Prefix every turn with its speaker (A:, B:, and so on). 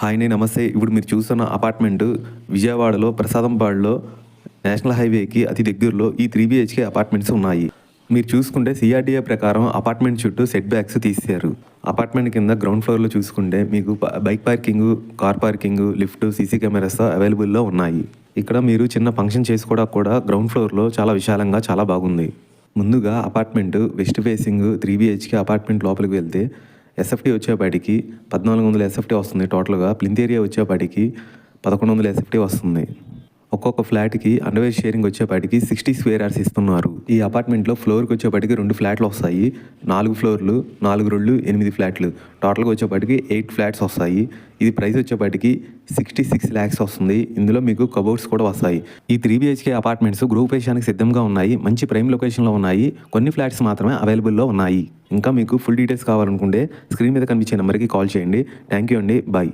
A: Hi అండి, నమస్తే. ఇప్పుడు మీరు చూస్తున్న అపార్ట్మెంటు విజయవాడలో ప్రసాదంపాడులో నేషనల్ హైవేకి అతి దగ్గరలో ఈ 3 BHK అపార్ట్మెంట్స్ ఉన్నాయి. మీరు చూసుకుంటే CRDA ప్రకారం అపార్ట్మెంట్ చుట్టూ సెట్ బ్యాక్స్ తీశారు. అపార్ట్మెంట్ కింద గ్రౌండ్ ఫ్లోర్లో చూసుకుంటే మీకు bike parking, car parking, lift, CC cameras అవైలబుల్లో ఉన్నాయి. ఇక్కడ మీరు చిన్న ఫంక్షన్ చేసుకోవడానికి కూడా గ్రౌండ్ ఫ్లోర్లో చాలా విశాలంగా చాలా బాగుంది. ముందుగా apartment west facing 3 BHK apartment లోపలికి వెళ్తే SFT వచ్చేపాటికి 1400 SFT వస్తుంది. టోటల్గా ప్లింత్ ఏరియా వచ్చేపాటికి 1100 SFT వస్తుంది. ఒక్కొక్క ఫ్లాట్కి అండర్వేర్ షేరింగ్ వచ్చేపాటికి 60 స్క్వేర్ యార్డ్స్ ఇస్తున్నారు. ఈ అపార్ట్మెంట్లో ఫ్లోర్కి వచ్చేపాటికి 2 ఫ్లాట్లు వస్తాయి. 4 ఫ్లోర్లు, 4 రోడ్లు, 8 ఫ్లాట్లు, టోటల్గా వచ్చేపాటికి 8 ఫ్లాట్స్ వస్తాయి. ఇది ప్రైస్ వచ్చేపాటికి 66 lakhs వస్తుంది. ఇందులో మీకు కబోర్డ్స్ కూడా వస్తాయి. ఈ 3 BHK అపార్ట్మెంట్స్ గృహప్రవేశానికి సిద్ధంగా ఉన్నాయి. మంచి ప్రైమ్ లొకేషన్లో ఉన్నాయి. కొన్ని ఫ్లాట్స్ మాత్రమే అవైలబుల్లో ఉన్నాయి. ఇంకా మీకు ఫుల్ డీటెయిల్స్ కావాలనుకుంటే స్క్రీన్ మీద కనిపించే నెంబర్కి కాల్ చేయండి. థ్యాంక్ యూ అండి. బాయ్.